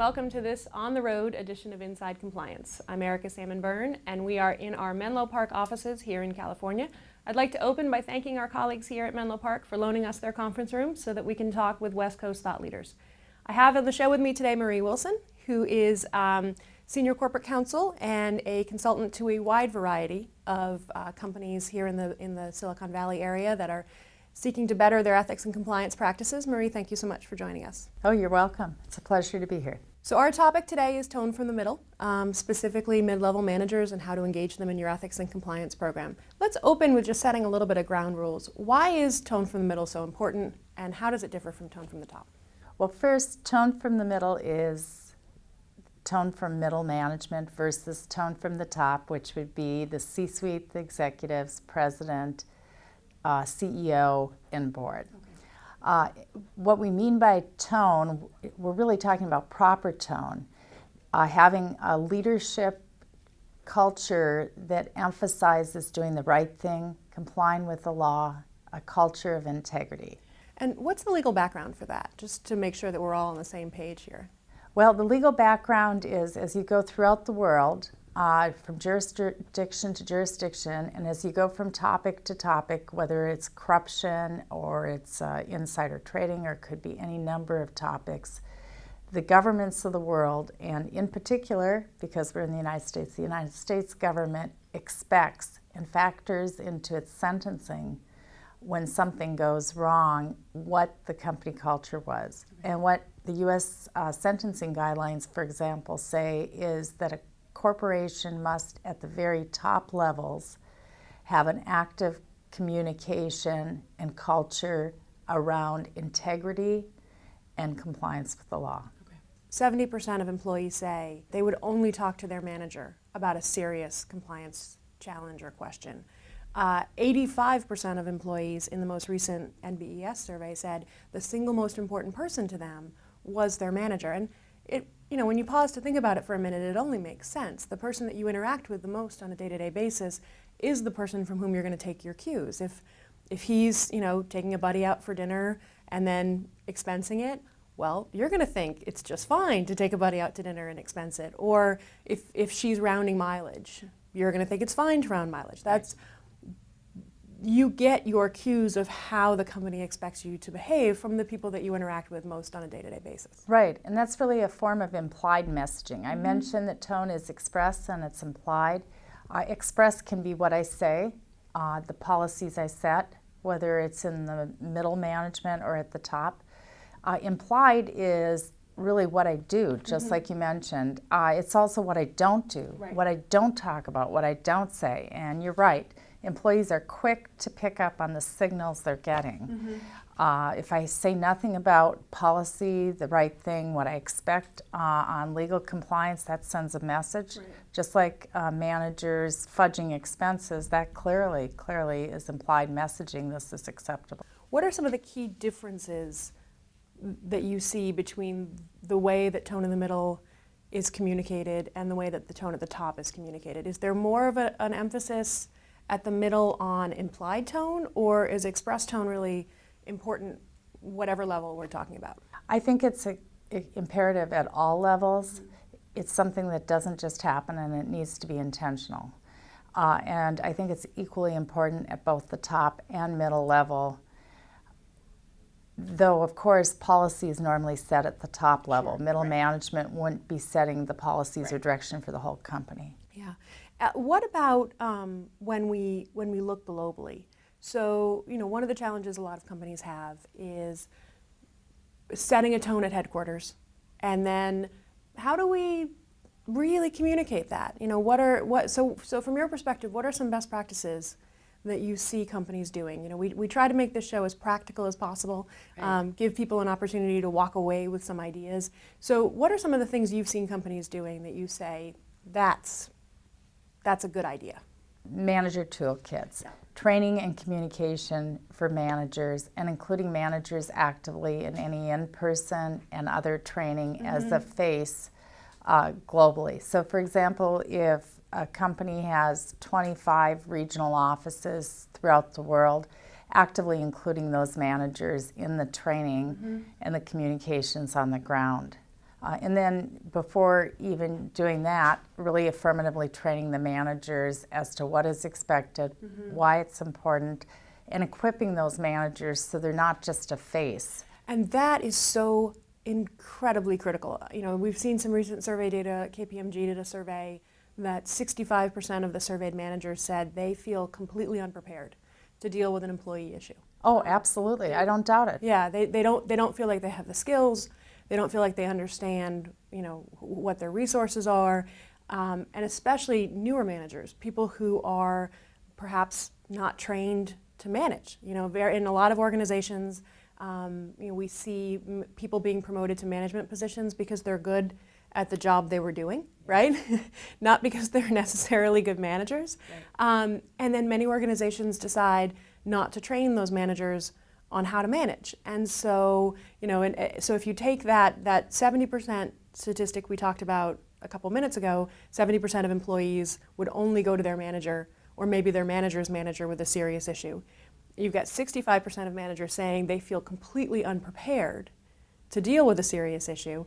welcome to this On the Road edition of Inside Compliance. I'm Erica Salmon Byrne, and we are in our Menlo Park offices here in California. I'd like to open by thanking our colleagues here at Menlo Park for loaning us their conference room so that we can talk with West Coast thought leaders. I have on the show with me today Marie Wilson, who is Senior Corporate Counsel and a consultant to a wide variety of companies here in the Silicon Valley area that are seeking to better their ethics and compliance practices. Marie, thank you so much for joining us. Oh, you're welcome. It's a pleasure to be here. So our topic today is tone from the middle, specifically mid-level managers and how to engage them in your ethics and compliance program. Let's open with just setting a little bit of ground rules. Why is tone from the middle so important, and how does it differ from tone from the top? Well, first, tone from the middle is tone from middle management versus tone from the top, which would be the C-suite, the executives, president, CEO, and board. Okay. What we mean by tone, we're really talking about proper tone, having a leadership culture that emphasizes doing the right thing, complying with the law, a culture of integrity. And what's the legal background for that, just to make sure that we're all on the same page here? Well, the legal background is, as you go throughout the world, from jurisdiction to jurisdiction, and as you go from topic to topic, whether it's corruption or it's insider trading or it could be any number of topics, the governments of the world, and in particular, because we're in the United States government expects and factors into its sentencing when something goes wrong, what the company culture was. And what the U.S. Sentencing guidelines, for example, say is that a corporation must, at the very top levels, have an active communication and culture around integrity and compliance with the law. Okay. 70% of employees say they would only talk to their manager about a serious compliance challenge or question. 85% of employees in the most recent NBES survey said the single most important person to them was their manager. And when you pause to think about it for a minute, it only makes sense. The person that you interact with the most on a day-to-day basis is the person from whom you're going to take your cues. If he's, taking a buddy out for dinner and then expensing it, well, you're going to think it's just fine to take a buddy out to dinner and expense it. Or if she's rounding mileage, you're going to think it's fine to round mileage. You get your cues of how the company expects you to behave from the people that you interact with most on a day-to-day basis. Right, and that's really a form of implied messaging. I mentioned that tone is express and it's implied. Express can be what I say, the policies I set, whether it's in the middle management or at the top. Implied is really what I do, just like you mentioned. It's also what I don't do, what I don't talk about, what I don't say, and you're right. Employees are quick to pick up on the signals they're getting. If I say nothing about policy, the right thing, what I expect on legal compliance, that sends a message. Right. Just like managers fudging expenses, that clearly is implied messaging. This is acceptable. What are some of the key differences that you see between the way that tone in the middle is communicated and the way that the tone at the top is communicated? Is there more of an emphasis at the middle on implied tone, or is express tone really important whatever level we're talking about? I think it's imperative at all levels. It's something that doesn't just happen, and it needs to be intentional. And I think it's equally important at both the top and middle level, though of course policy is normally set at the top level. Sure. Middle management wouldn't be setting the policies or direction for the whole company. Yeah. What about when we look globally? So, one of the challenges a lot of companies have is setting a tone at headquarters, and then how do we really communicate that? So from your perspective, what are some best practices that you see companies doing? We try to make this show as practical as possible, give people an opportunity to walk away with some ideas. So what are some of the things you've seen companies doing that you say, that's a good idea? Manager toolkits, training and communication for managers, and including managers actively in any in-person and other training as a face globally. So for example, if a company has 25 regional offices throughout the world, actively including those managers in the training and the communications on the ground. And then before even doing that, really affirmatively training the managers as to what is expected, why it's important, and equipping those managers so they're not just a face. And that is so incredibly critical. You know, we've seen some recent survey data. KPMG did a survey that 65% of the surveyed managers said they feel completely unprepared to deal with an employee issue. Oh, absolutely. I don't doubt it. Yeah, they don't feel like they have the skills. They don't feel like they understand, you know, what their resources are, and especially newer managers, people who are perhaps not trained to manage. You know, in a lot of organizations, you know, we see people being promoted to management positions because they're good at the job they were doing, right? Not because they're necessarily good managers. Right. And then many organizations decide not to train those managers on how to manage. And so, you know, so if you take that 70% statistic we talked about a couple minutes ago, 70% of employees would only go to their manager or maybe their manager's manager with a serious issue. You've got 65% of managers saying they feel completely unprepared to deal with a serious issue.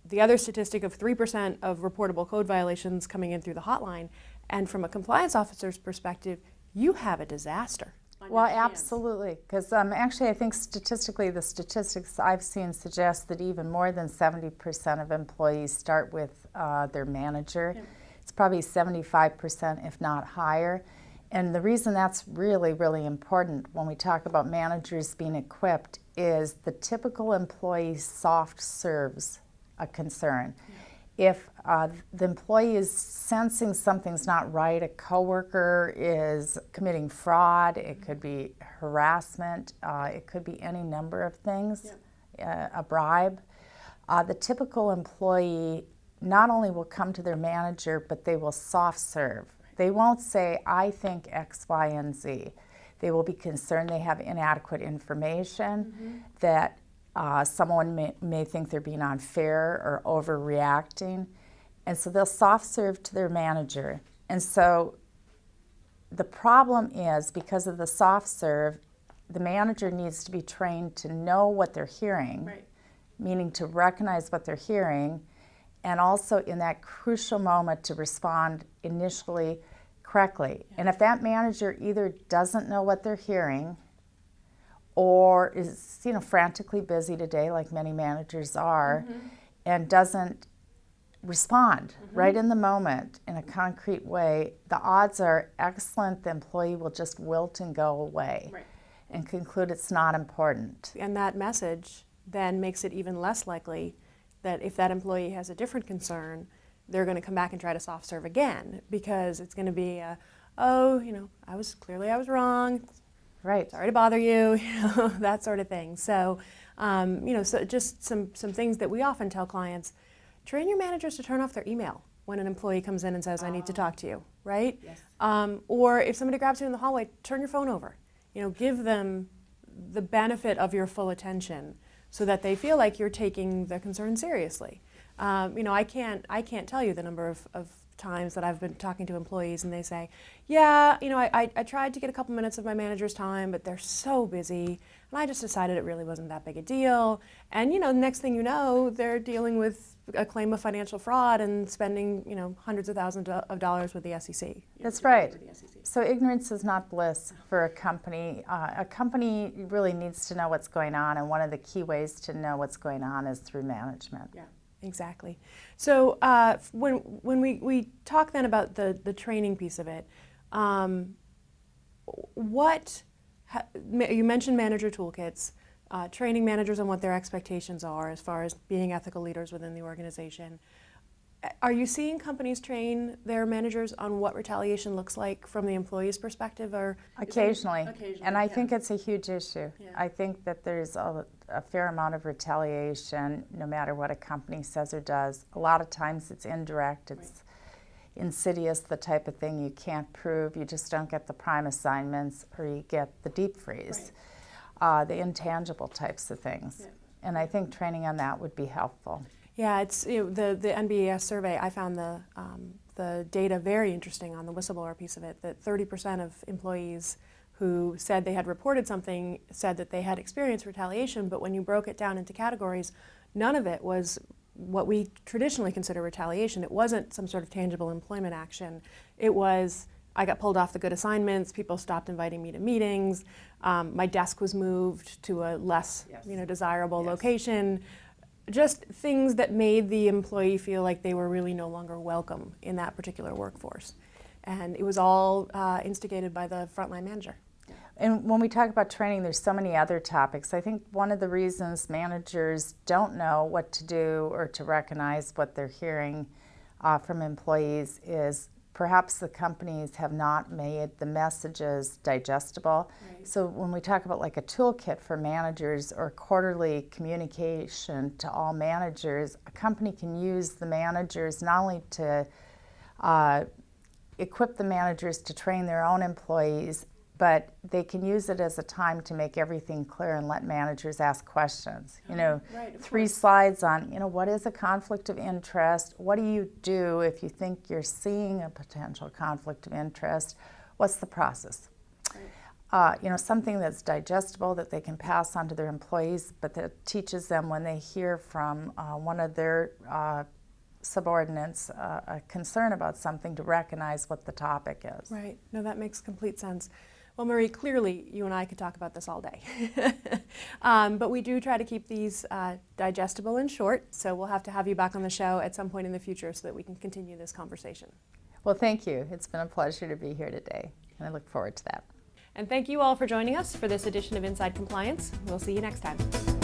The other statistic of 3% of reportable code violations coming in through the hotline. And from a compliance officer's perspective, you have a disaster. Well, absolutely, because actually I think statistically the statistics I've seen suggest that even more than 70% of employees start with their manager. Yeah. It's probably 75%, if not higher. And the reason that's really, really important when we talk about managers being equipped is the typical employee soft serves a concern. Yeah. If the employee is sensing something's not right, a coworker is committing fraud, it could be harassment, it could be any number of things, a bribe, the typical employee not only will come to their manager, but they will soft serve. They won't say, I think X, Y, and Z. They will be concerned they have inadequate information, that someone may think they're being unfair or overreacting, and so they'll soft serve to their manager. And so the problem is, because of the soft serve, the manager needs to be trained to know what they're hearing, meaning to recognize what they're hearing, and also in that crucial moment to respond initially correctly. And if that manager either doesn't know what they're hearing or is, you know, frantically busy today, like many managers are, and doesn't respond right in the moment in a concrete way, the odds are excellent the employee will just wilt and go away and conclude it's not important. And that message then makes it even less likely that if that employee has a different concern, they're going to come back and try to soft serve again, because it's going to be, oh, you know, I was wrong. Right. Sorry to bother you, you know, that sort of thing. So, you know, so just some things that we often tell clients: train your managers to turn off their email when an employee comes in and says, I need to talk to you, right? Yes. Or if somebody grabs you in the hallway, turn your phone over. You know, give them the benefit of your full attention so that they feel like you're taking the concern seriously. You know, I can't tell you the number of times that I've been talking to employees and they say, yeah, you know, I tried to get a couple minutes of my manager's time, but they're so busy, and I just decided it really wasn't that big a deal. And, you know, next thing you know, they're dealing with a claim of financial fraud and spending, you know, hundreds of thousands of dollars with the SEC. That's right. So ignorance is not bliss for a company. A company really needs to know what's going on, and one of the key ways to know what's going on is through management. Yeah. Exactly. So when we talk then about the training piece of it, you mentioned manager toolkits, training managers on what their expectations are as far as being ethical leaders within the organization. Are you seeing companies train their managers on what retaliation looks like from the employee's perspective? Or Occasionally. And I think it's a huge issue. Yeah. I think that there's a fair amount of retaliation no matter what a company says or does. A lot of times it's indirect, it's insidious, the type of thing you can't prove. You just don't get the prime assignments, or you get the deep freeze, the intangible types of things. Yeah. And I think training on that would be helpful. Yeah, it's, you know, the NBES survey, I found the data very interesting on the whistleblower piece of it, that 30% of employees who said they had reported something said that they had experienced retaliation, but when you broke it down into categories, none of it was what we traditionally consider retaliation. It wasn't some sort of tangible employment action. It was, I got pulled off the good assignments, people stopped inviting me to meetings, my desk was moved to a less desirable location. Just things that made the employee feel like they were really no longer welcome in that particular workforce. And it was all instigated by the frontline manager. And when we talk about training, there's so many other topics. I think one of the reasons managers don't know what to do or to recognize what they're hearing from employees is perhaps the companies have not made the messages digestible. Right. So when we talk about like a toolkit for managers or quarterly communication to all managers, a company can use the managers not only to equip the managers to train their own employees, but they can use it as a time to make everything clear and let managers ask questions. You know, right, 3 slides on, what is a conflict of interest? What do you do if you think you're seeing a potential conflict of interest? What's the process? Right. Something that's digestible that they can pass on to their employees, but that teaches them when they hear from one of their subordinates a concern about something to recognize what the topic is. Right. No, that makes complete sense. Well, Marie, clearly you and I could talk about this all day. But we do try to keep these digestible and short, so we'll have to have you back on the show at some point in the future so that we can continue this conversation. Well, thank you. It's been a pleasure to be here today, and I look forward to that. And thank you all for joining us for this edition of Inside Compliance. We'll see you next time.